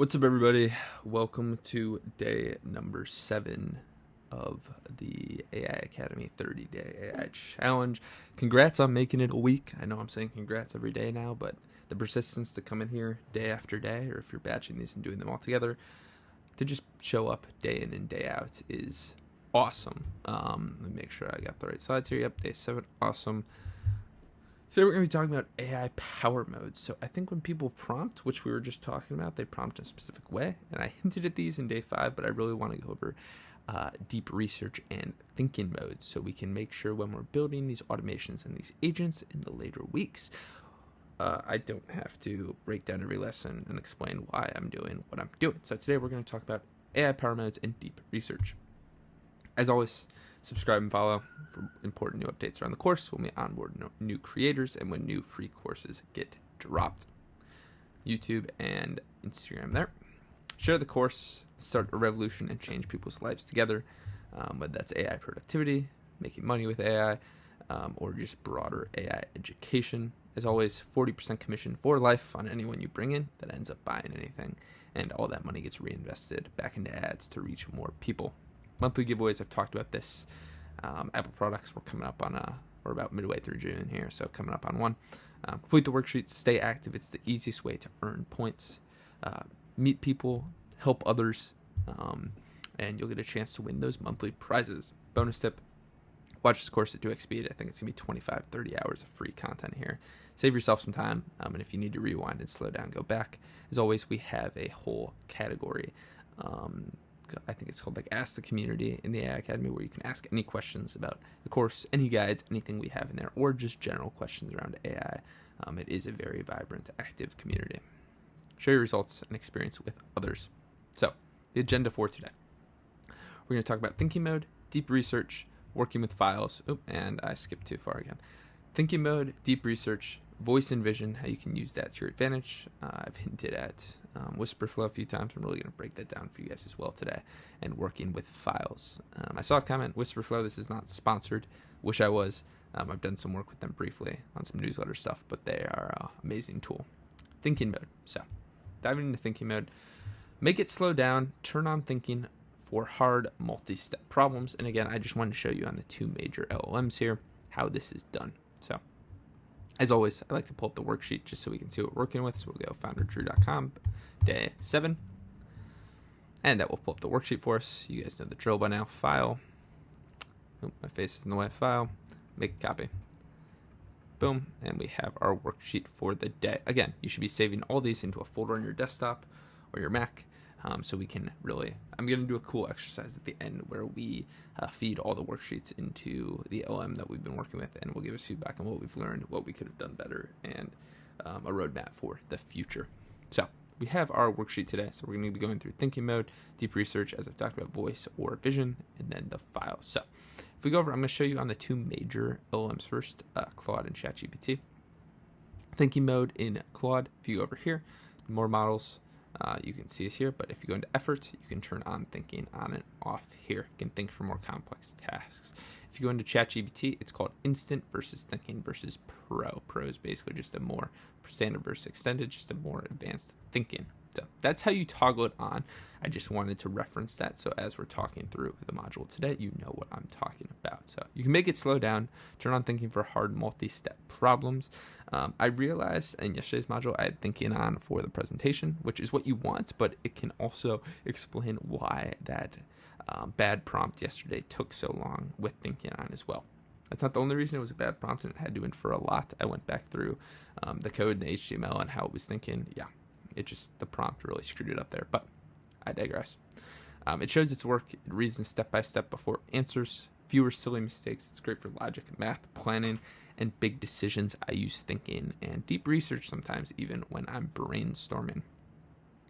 What's up, everybody? Welcome to day number 7 of the AI Academy 30-day AI Challenge. Congrats on making it a week. I know I'm saying congrats every day now, but the persistence to come in here day after day, or if you're batching these and doing them all together, to just show up day in and day out is awesome. Let me make sure I got the right slides here. Yep, day 7, awesome. Today we're going to be talking about AI power modes. So I think when people prompt, which we were just talking about, they prompt in a specific way. And I hinted at these in day 5, but I really want to go over deep research and thinking modes so we can make sure when we're building these automations and these agents in the later weeks, I don't have to break down every lesson and explain why I'm doing what I'm doing. So today we're going to talk about AI power modes and deep research. As always, subscribe and follow for important new updates around the course when we onboard new creators and when new free courses get dropped. YouTube and Instagram there. Share the course, start a revolution, and change people's lives together. Whether that's AI productivity, making money with AI, or just broader AI education. As always, 40% commission for life on anyone you bring in that ends up buying anything, and all that money gets reinvested back into ads to reach more people. Monthly giveaways, I've talked about this. Apple products, we're coming up on we're about midway through June here, so coming up on one. Complete the worksheet, stay active. It's the easiest way to earn points. Meet people, help others, and you'll get a chance to win those monthly prizes. Bonus tip, watch this course at 2x speed. I think it's going to be 25-30 hours of free content here. Save yourself some time, and if you need to rewind and slow down, go back. As always, we have a whole category. I think it's called like Ask the Community in the AI Academy, where you can ask any questions about the course, any guides, anything we have in there, or just general questions around AI. It is a very vibrant, active community. Share your results and experience with others. So, the agenda for today. We're going to talk about thinking mode, deep research, working with files. Oh, and I skipped too far again. Thinking mode, deep research, voice and vision, how you can use that to your advantage. I've hinted at Whisperflow a few times. I'm really going to break that down for you guys as well today. And working with files. I saw a comment, Whisperflow, this is not sponsored. Wish I was. I've done some work with them briefly on some newsletter stuff, but they are an amazing tool. Thinking mode. So, diving into thinking mode. Make it slow down. Turn on thinking for hard multi-step problems. And again, I just wanted to show you on the two major LLMs here how this is done. So, as always, I like to pull up the worksheet just so we can see what we're working with. So we'll go founderdrew.com, day 7. And that will pull up the worksheet for us. You guys know the drill by now. File. Oh, my face is in the way. File. Make a copy. Boom. And we have our worksheet for the day. Again, you should be saving all these into a folder on your desktop or your Mac. So we can really, I'm going to do a cool exercise at the end where we feed all the worksheets into the LM that we've been working with, and we'll give us feedback on what we've learned, what we could have done better, and a roadmap for the future. So we have our worksheet today. So we're going to be going through thinking mode, deep research, as I've talked about, voice or vision, and then the file. So if we go over, I'm going to show you on the two major LLMs first, Claude and ChatGPT. Thinking mode in Claude, if you go over here, more models, you can see us here, but if you go into effort, you can turn on thinking on and off here. You can think for more complex tasks. If you go into ChatGPT, it's called instant versus thinking versus pro. Pro is basically just a more standard versus extended, just a more advanced thinking. So that's how you toggle it on. I just wanted to reference that. So as we're talking through the module today, you know what I'm talking about. So you can make it slow down, turn on thinking for hard multi-step problems. I realized in yesterday's module, I had thinking on for the presentation, which is what you want, but it can also explain why that bad prompt yesterday took so long with thinking on as well. That's not the only reason it was a bad prompt, and it had to infer a lot. I went back through the code and the HTML and how it was thinking. Yeah, the prompt really screwed it up there, but I digress. It shows its work. It reasons step by step before it answers. Fewer silly mistakes. It's great for logic, math, planning, and big decisions. I use thinking and deep research sometimes, even when I'm brainstorming.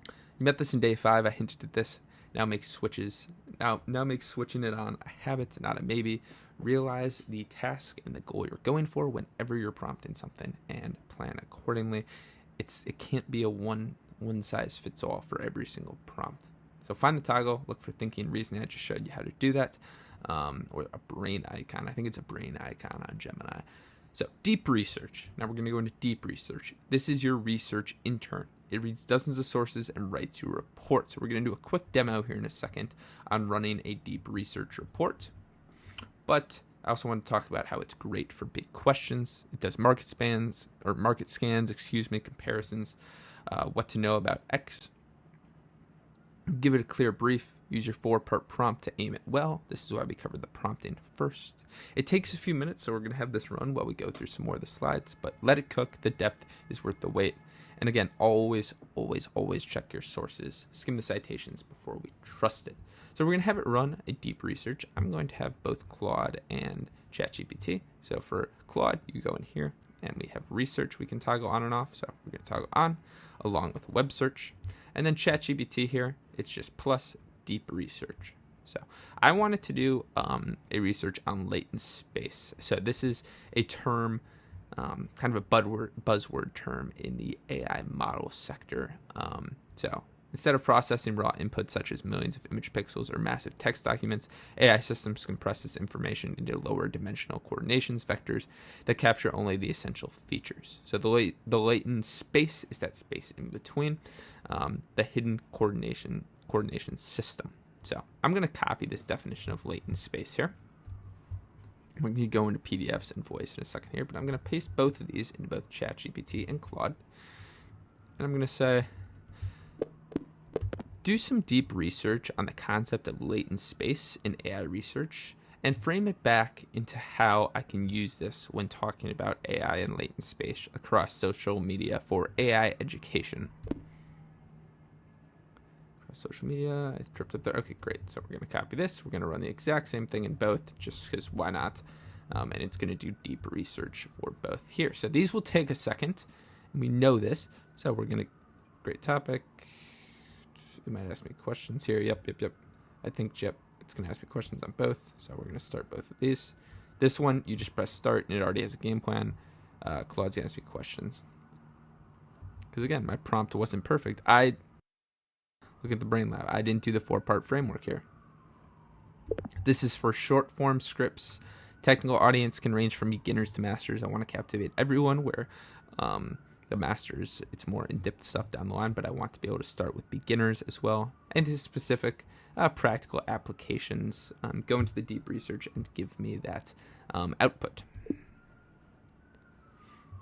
You met this in day 5. I hinted at this. Now make switches. Now make switching it on a habit, not a maybe. Realize the task and the goal you're going for whenever you're prompting something, and plan accordingly. It can't be a one size fits all for every single prompt. So find the toggle, look for thinking, reasoning. I just showed you how to do that. Or a brain icon. I think it's a brain icon on Gemini. So deep research. Now we're going to go into deep research. This is your research intern. It reads dozens of sources and writes you a report. So we're going to do a quick demo here in a second on running a deep research report. But I also want to talk about how it's great for big questions. It does market scans, comparisons, what to know about X. Give it a clear brief. Use your 4-part prompt to aim it well. This is why we covered the prompting first. It takes a few minutes, so we're going to have this run while we go through some more of the slides, but let it cook. The depth is worth the wait. And again, always check your sources. Skim the citations before we trust it. So we're going to have it run a deep research. I'm going to have both Claude and ChatGPT. So for Claude, you go in here, and we have research we can toggle on and off. So we're going to toggle on, along with web search. And then ChatGPT here, it's just plus deep research. So I wanted to do a research on latent space. So this is a term, kind of a buzzword term in the AI model sector. So instead of processing raw inputs such as millions of image pixels or massive text documents, AI systems compress this information into lower dimensional coordinations vectors that capture only the essential features. So the latent space is that space in between, the hidden coordination system. So I'm going to copy this definition of latent space here. We're going to go into PDFs and voice in a second here, but I'm going to paste both of these into both ChatGPT and Claude. And I'm going to say, do some deep research on the concept of latent space in AI research and frame it back into how I can use this when talking about AI and latent space across social media for AI education. Social media, I tripped up there. Okay, great. So we're going to copy this. We're going to run the exact same thing in both, just because why not? And it's going to do deep research for both here. So these will take a second, and we know this. So we're going to, great topic. It might ask me questions here. Yep. I think, it's going to ask me questions on both. So we're going to start both of these. This one, you just press start, and it already has a game plan. Claude's going to ask me questions. Because again, my prompt wasn't perfect. Look at the Brain Lab. I didn't do the 4-part framework here. This is for short form scripts. Technical audience can range from beginners to masters. I want to captivate everyone, where the masters, it's more in-depth stuff down the line, but I want to be able to start with beginners as well. And to specific practical applications, go into the deep research and give me that output.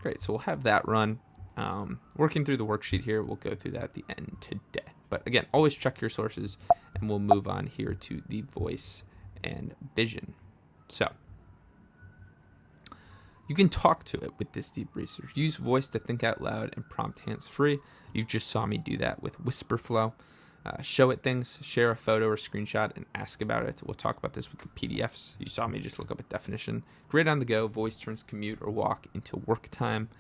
Great, so we'll have that run. Working through the worksheet here, we'll go through that at the end today. But again, always check your sources, and we'll move on here to the voice and vision. So you can talk to it with this deep research. Use voice to think out loud and prompt hands-free. You just saw me do that with Whisperflow. Show it things, share a photo or screenshot, and ask about it. We'll talk about this with the PDFs. You saw me just look up a definition. Great on the go. Voice turns commute or walk into work time.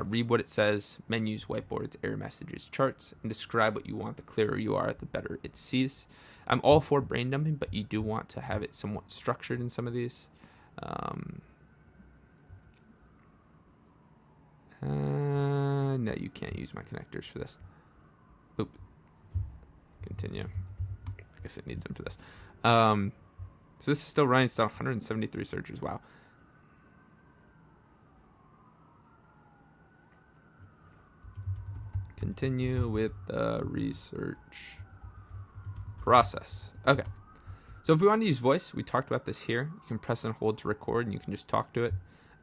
Read what it says, menus, whiteboards, error messages, charts, and describe what you want. The clearer you are, the better it sees. I'm all for brain dumping, but you do want to have it somewhat structured in some of these. No, you can't use my connectors for this. Oop. Continue. I guess it needs them for this. So this is still running. It's still 173 searches. Wow. Continue with the research process. Okay. So if we want to use voice, we talked about this here. You can press and hold to record, and you can just talk to it.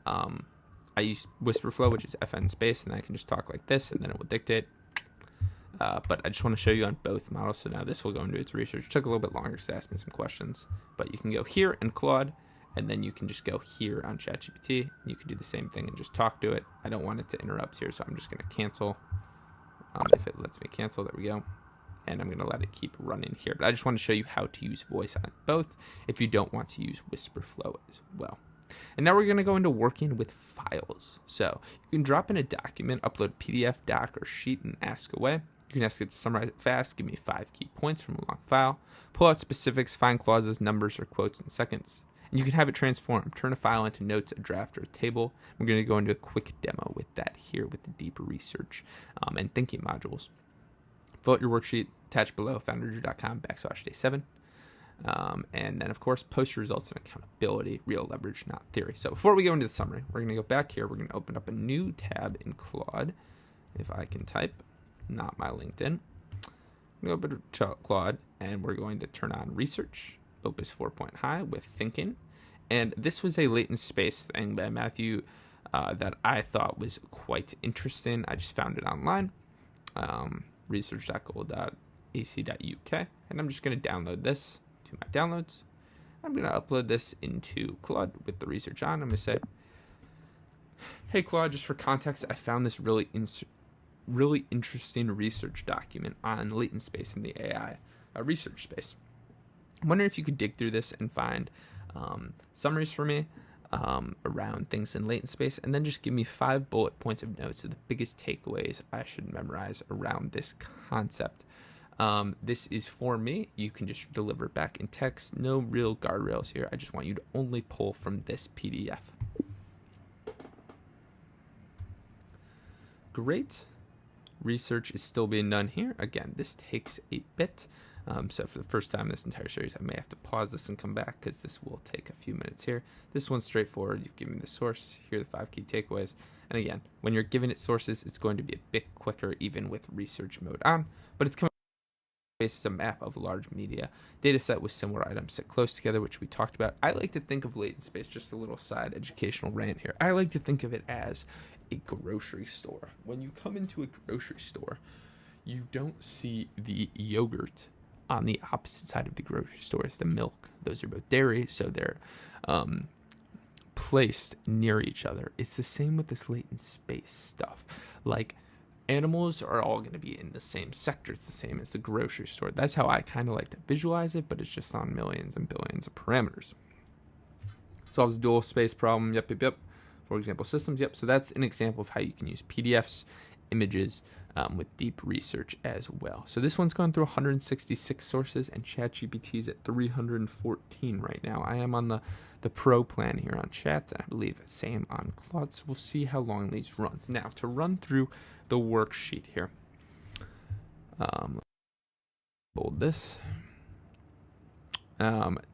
I use Whisperflow, which is FN space, and I can just talk like this, and then it will dictate. But I just want to show you on both models. So now this will go into its research. It took a little bit longer to ask me some questions. But you can go here in Claude, and then you can just go here on ChatGPT. And you can do the same thing and just talk to it. I don't want it to interrupt here, so I'm just going to cancel. If it lets me cancel, there we go. And I'm going to let it keep running here. But I just want to show you how to use voice on both if you don't want to use Whisperflow as well. And now we're going to go into working with files. So you can drop in a document, upload PDF, doc, or sheet, and ask away. You can ask it to summarize it fast, give me 5 key points from a long file, pull out specifics, find clauses, numbers, or quotes in seconds. And you can have it transform, turn a file into notes, a draft, or a table. We're going to go into a quick demo with that here with the deep research and thinking modules. Fill out your worksheet, attached below, founderdrew.com/day7. And then, of course, post your results and accountability, real leverage, not theory. So before we go into the summary, we're going to go back here. We're going to open up a new tab in Claude, if I can type. not my LinkedIn. I'm going to go to Claude, and we're going to turn on Research, Opus 4 High with Thinking. And this was a latent space thing by Matthew that I thought was quite interesting. I just found it online, research.goal.ac.uk, and I'm just going to download this to my downloads. I'm going to upload this into Claude with the research on. I'm going to say, hey, Claude, just for context, I found this really interesting research document on latent space in the AI research space. I'm wondering if you could dig through this and find summaries for me around things in latent space, and then just give me 5 bullet points of notes of the biggest takeaways I should memorize around this concept. This is for me. You can just deliver it back in text. No real guardrails here. I just want you to only pull from this PDF. Great. Research is still being done here. Again, this takes a bit. So for the first time in this entire series, I may have to pause this and come back because this will take a few minutes here. This one's straightforward. You've given me the source. Here are the 5 key takeaways. And again, when you're giving it sources, it's going to be a bit quicker even with research mode on. But it's coming based a map of large media data set with similar items sit close together, which we talked about. I like to think of latent space, just a little side educational rant here. I like to think of it as a grocery store. When you come into a grocery store, you don't see the yogurt on the opposite side of the grocery store as the milk. Those are both dairy, so they're placed near each other. It's the same with this latent space stuff. Like, animals are all going to be in the same sector. It's the same as the grocery store. That's how I kind of like to visualize it, but it's just on millions and billions of parameters. Solves a dual space problem. Yep. For example, systems. Yep. So that's an example of how you can use PDFs, images, with deep research as well. So this one's gone through 166 sources, and ChatGPT is at 314 right now. I am on the pro plan here on Chat, and I believe same on Claude. So we'll see how long these runs. Now, to run through the worksheet here, bold this.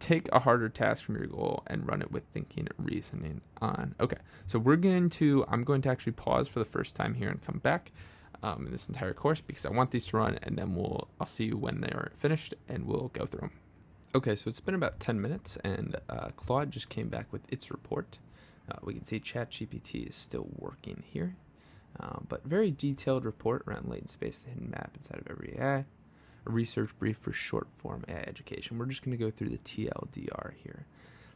Take a harder task from your goal and run it with thinking, reasoning on. Okay, so I'm going to actually pause for the first time here and come back in this entire course because I want these to run, and then I'll see you when they're finished and we'll go through them. Okay, so it's been about 10 minutes and Claude just came back with its report. We can see ChatGPT is still working here, but very detailed report around latent space, the hidden map inside of every AI. A research brief for short form AI education. We're just going to go through the TLDR here.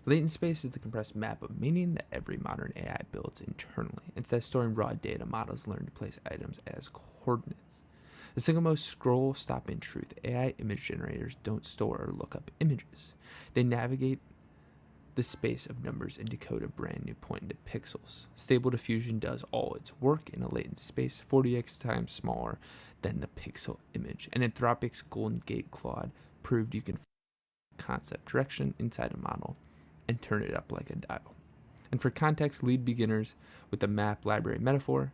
Latent space is the compressed map of meaning that every modern AI builds internally. Instead of storing raw data, models learn to place items as coordinates. The single most scroll-stopping truth: AI image generators don't store or look up images. They navigate the space of numbers and decode a brand new point into pixels. Stable Diffusion does all its work in a latent space 40x times smaller than the pixel image. And Anthropic's Golden Gate Claude proved you can concept direction inside a model and turn it up like a dial. And for context, lead beginners with the map library metaphor,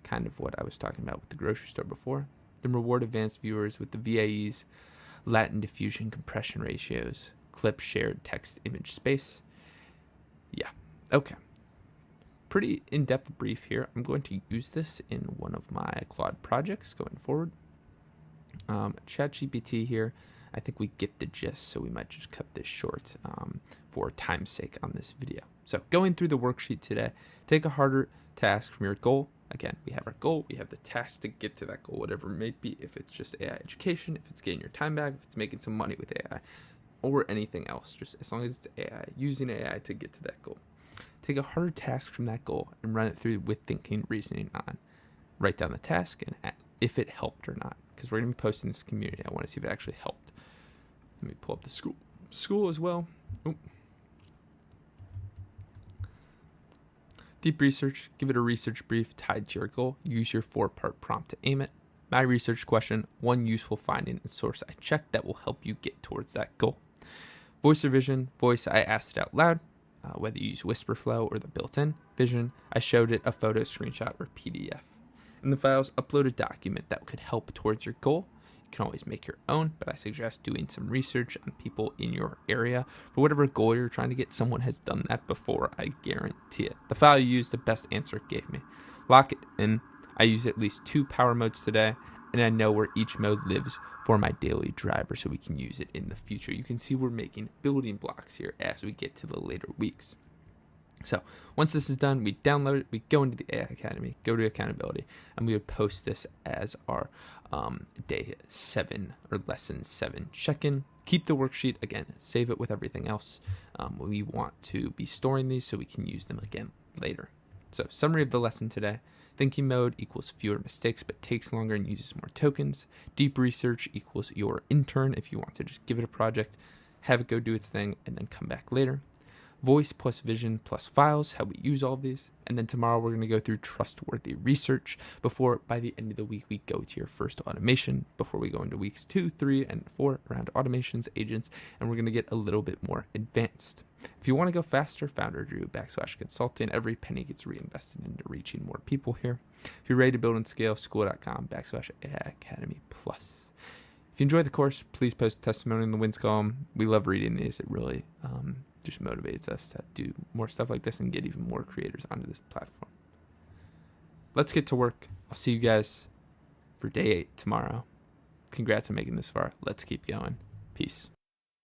kind of what I was talking about with the grocery store before, then reward advanced viewers with the VAEs, latent diffusion compression ratios, clip shared text image space. Yeah, okay. Pretty in-depth brief here. I'm going to use this in one of my Claude projects going forward. ChatGPT here, I think we get the gist, so we might just cut this short for time's sake on this video. So going through the worksheet today, take a harder task from your goal. Again, we have our goal, we have the task to get to that goal, whatever it may be, if it's just AI education, if it's getting your time back, if it's making some money with AI, or anything else, just as long as it's AI, using AI to get to that goal. Take a harder task from that goal and run it through with thinking, reasoning on. Write down the task and if it helped or not, because we're going to be posting this community. I want to see if it actually helped. Let me pull up the school as well. Oop. Deep research, give it a research brief tied to your goal. Use your 4-part prompt to aim it. My research question, one useful finding and source I checked that will help you get towards that goal. Voice or vision, voice, I asked it out loud. Whether you use Whisperflow or the built-in vision, I showed it a photo, screenshot, or PDF. In the files, upload a document that could help towards your goal. You can always make your own, but I suggest doing some research on people in your area. For whatever goal you're trying to get, someone has done that before, I guarantee it. The file you used, the best answer it gave me. Lock it in. I used at least 2 power modes today, and I know where each mode lives for my daily driver so we can use it in the future. You can see we're making building blocks here as we get to the later weeks. So once this is done, we download it, we go into the AI Academy, go to accountability, and we would post this as our day 7 or lesson 7 check-in. Keep the worksheet, again, save it with everything else. We want to be storing these so we can use them again later. So summary of the lesson today. Thinking mode equals fewer mistakes but takes longer and uses more tokens. Deep research equals your intern if you want to just give it a project, have it go do its thing, and then come back later. Voice plus vision plus files, how we use all of these. And then tomorrow we're going to go through trustworthy research before by the end of the week we go to your first automation, before we go into weeks 2, 3, and 4 around automations, agents, and we're going to get a little bit more advanced. If you want to go faster, founder Drew /consulting. Every penny gets reinvested into reaching more people here. If you're ready to build and scale, school.com/AI Academy Plus. If you enjoy the course, please post a testimony in the Wins column. We love reading these. It really just motivates us to do more stuff like this and get even more creators onto this platform. Let's get to work. I'll see you guys for day 8 tomorrow. Congrats on making this far. Let's keep going. Peace.